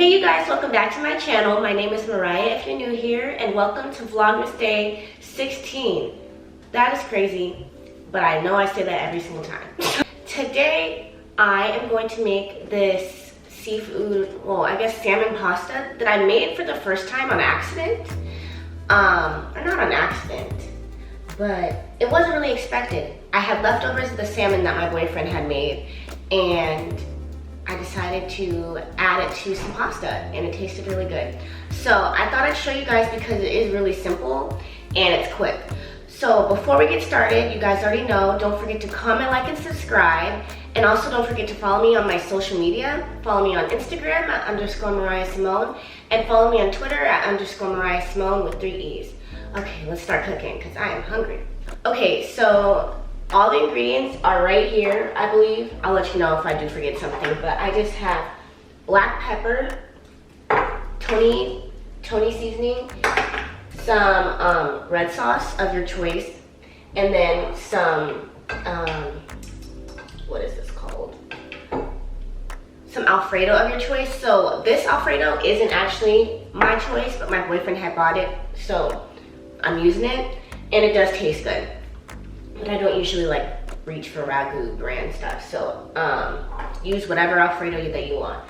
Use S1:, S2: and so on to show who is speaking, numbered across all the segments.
S1: Hey you guys, welcome back to my channel. My name is Mariah if you're new here, and welcome to Vlogmas Day 16. That is crazy, but I know I say that every single time. Today, I am going to make this seafood, well, I guess salmon pasta that I made for the first time on accident. Or not on accident, but it wasn't really expected. I had leftovers of the salmon that my boyfriend had made, and I decided to add it to some pasta, and it tasted really good. So I thought I'd show you guys because it is really simple and it's quick. So before we get started, you guys already know, don't forget to comment, like, and subscribe. And also don't forget to follow me on my social media. Follow me on Instagram at _Mariah Symone, and follow me on Twitter at _Mariah Symone with 3 E's. Okay, let's start cooking because I am hungry. Okay, so all the ingredients are right here, I believe. I'll let you know if I do forget something, but I just have black pepper, Tony seasoning, some red sauce of your choice, and then some, what is this called? Some Alfredo of your choice. So this Alfredo isn't actually my choice, but my boyfriend had bought it, so I'm using it, and it does taste good. But I don't usually like reach for Ragu brand stuff, so use whatever Alfredo that you want.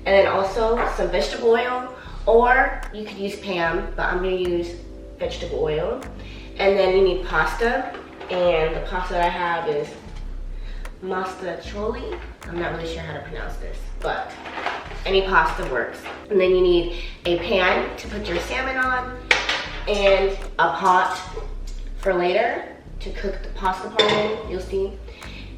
S1: And then also some vegetable oil, or you could use Pam, but I'm gonna use vegetable oil. And then you need pasta, and the pasta that I have is mastacholi. I'm not really sure how to pronounce this, but any pasta works. And then you need a pan to put your salmon on, and a pot for later to cook the pasta part in, you'll see.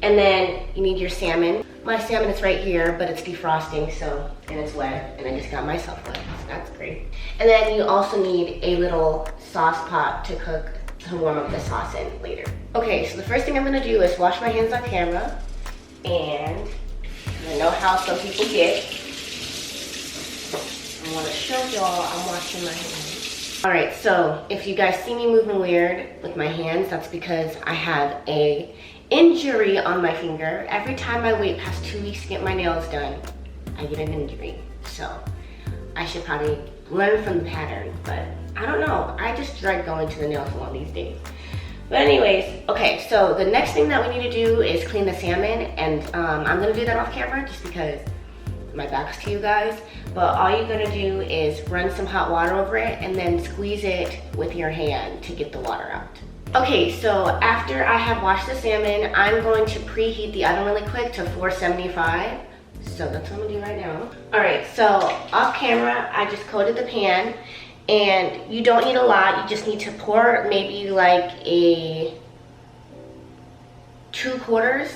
S1: And then you need your salmon. My salmon is right here, but it's defrosting, so, and it's wet, and I just got myself wet, so that's great. And then you also need a little sauce pot to cook, to warm up the sauce in later. Okay, so the first thing I'm gonna do is wash my hands on camera, and I know how some people get. I wanna show y'all I'm washing my hands. All right, so if you guys see me moving weird with my hands, that's because I have a injury on my finger. Every time I wait past 2 weeks to get my nails done, I get an injury. So I should probably learn from the pattern, but I don't know. I just dread going to the nail salon these days. But anyways, okay, so the next thing that we need to do is clean the salmon, and I'm gonna do that off camera just because my back's to you guys. But all you're gonna do is run some hot water over it and then squeeze it with your hand to get the water out. Okay, so after I have washed the salmon, I'm going to preheat the oven really quick to 475. So that's what I'm gonna do right now. All right, so off camera, I just coated the pan, and you don't need a lot. You just need to pour maybe like a 2/4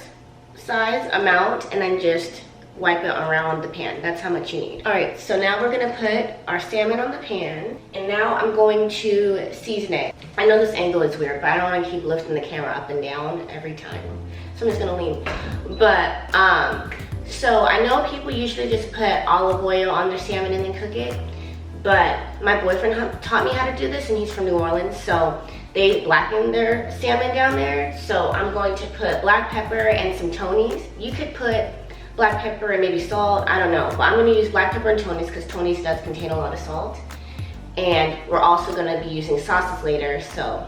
S1: size amount, and then just wipe it around the pan. That's how much you need. All right, so now we're gonna put our salmon on the pan, and now I'm going to season it. I know this angle is weird, but I don't wanna keep lifting the camera up and down every time. So I'm just gonna lean. But, so I know people usually just put olive oil on their salmon and then cook it, but my boyfriend taught me how to do this, and he's from New Orleans, so they blacken their salmon down there. So I'm going to put black pepper and some Tony's. You could put black pepper and maybe salt, I don't know. But I'm gonna use black pepper and Tony's because Tony's does contain a lot of salt. And we're also gonna be using sauces later, so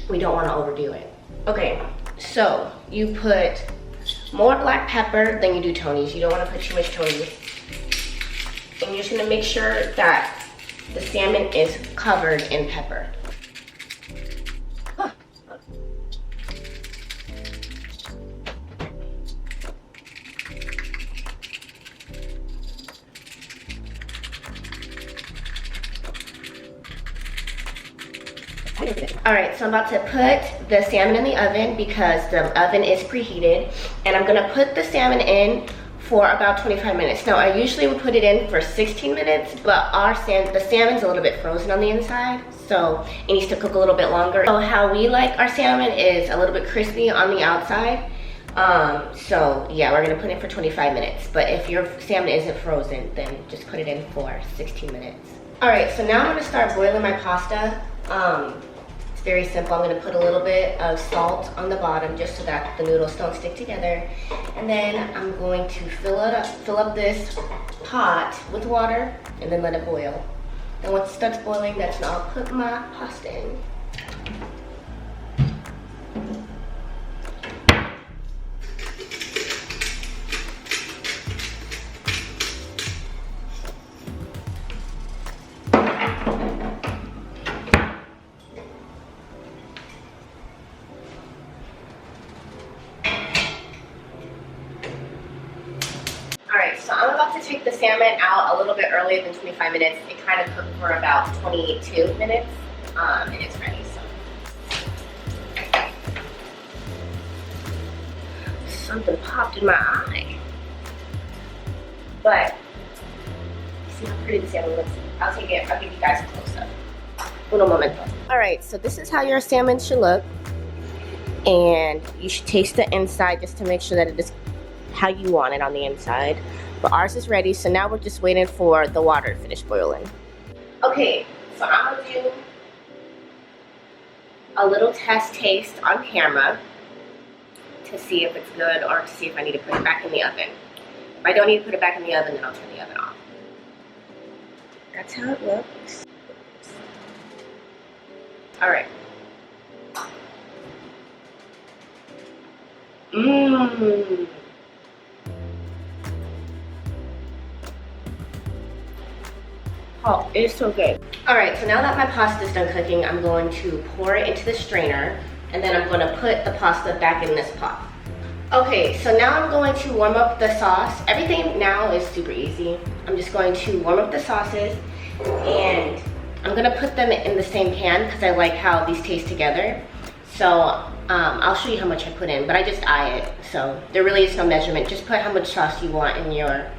S1: we don't wanna overdo it. Okay, so you put more black pepper than you do Tony's. You don't wanna put too much Tony's. And you're just gonna make sure that the salmon is covered in pepper. All right, so I'm about to put the salmon in the oven because the oven is preheated, and I'm gonna put the salmon in for about 25 minutes. Now, I usually would put it in for 16 minutes, but the salmon's a little bit frozen on the inside, so it needs to cook a little bit longer. So how we like our salmon is a little bit crispy on the outside. So yeah, we're gonna put it in for 25 minutes, but if your salmon isn't frozen, then just put it in for 16 minutes. All right, so now I'm gonna start boiling my pasta. very simple. I'm gonna put a little bit of salt on the bottom just so that the noodles don't stick together. And then I'm going to fill up this pot with water and then let it boil. And once it starts boiling, that's when I'll put my pasta in. Alright, so I'm about to take the salmon out a little bit earlier than 25 minutes. It kind of cooked for about 22 minutes, and it's ready, so. Something popped in my eye. But, see how pretty the salmon looks? I'll give you guys a close-up. Uno momento. Alright, so this is how your salmon should look. And you should taste the inside just to make sure that it is how you want it on the inside. But ours is ready, so now we're just waiting for the water to finish boiling. Okay, so I'm gonna do a little test taste on camera to see if it's good or to see if I need to put it back in the oven. If I don't need to put it back in the oven, then I'll turn the oven off. That's how it looks. Alright. Mmm. Oh, it is so good. Alright, so now that my pasta is done cooking, I'm going to pour it into the strainer, and then I'm going to put the pasta back in this pot. Okay, so now I'm going to warm up the sauce. Everything now is super easy. I'm just going to warm up the sauces, and I'm going to put them in the same pan because I like how these taste together. So I'll show you how much I put in, but I just eye it. So there really is no measurement. Just put how much sauce you want in your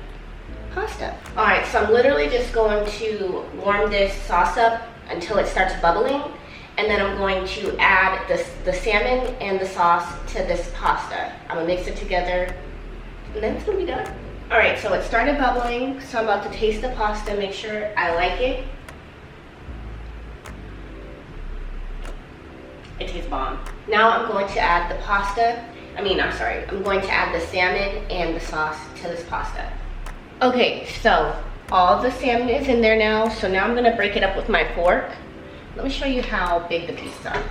S1: pasta. Alright, so I'm literally just going to warm this sauce up until it starts bubbling, and then I'm going to add the salmon and the sauce to this pasta. I'm gonna mix it together, and then it's gonna be done. Alright, so it started bubbling, so I'm about to taste the pasta, make sure I like it. It tastes bomb. Now I'm going to add the I'm going to add the salmon and the sauce to this pasta. Okay, so all the salmon is in there now, so now I'm gonna break it up with my fork. Let me show you how big the pieces are.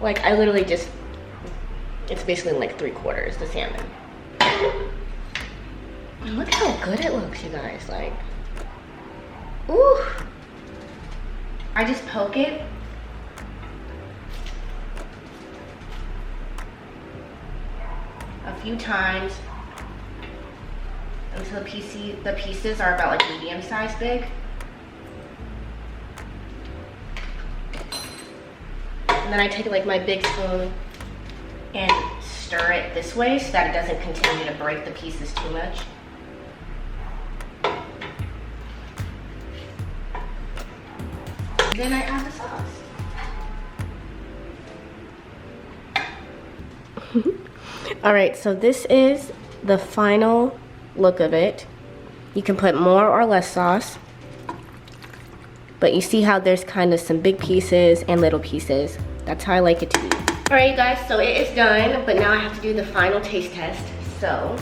S1: Like, I literally just, it's basically like 3/4 the salmon. And look how good it looks, you guys, like, ooh. I just poke it. A few times until the pieces are about like medium size big. And then I take like my big spoon and stir it this way so that it doesn't continue to break the pieces too much. Then I add the sauce. Alright, so this is the final look of it. You can put more or less sauce, but you see how there's kind of some big pieces and little pieces. That's how I like it to be. Alright you guys, so it is done, but now I have to do the final taste test. So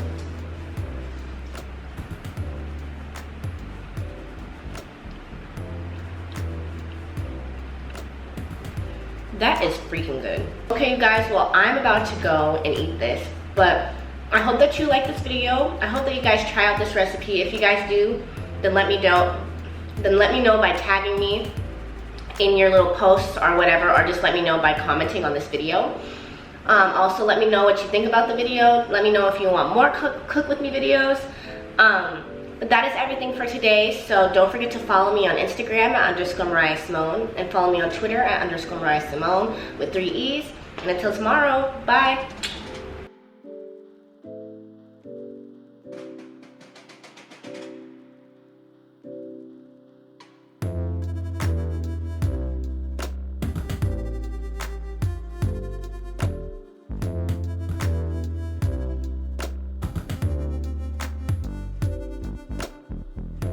S1: that is freaking good. Okay you guys, well I'm about to go and eat this, but I hope that you like this video. I hope that you guys try out this recipe. If you guys do, then let me know. Then let me know by tagging me in your little posts or whatever, or just let me know by commenting on this video. Also let me know what you think about the video. Let me know if you want more cook with me videos. But that is everything for today, so don't forget to follow me on Instagram at _Mariah Symone, and follow me on Twitter at _Mariah Symone with 3 E's. And until tomorrow, bye.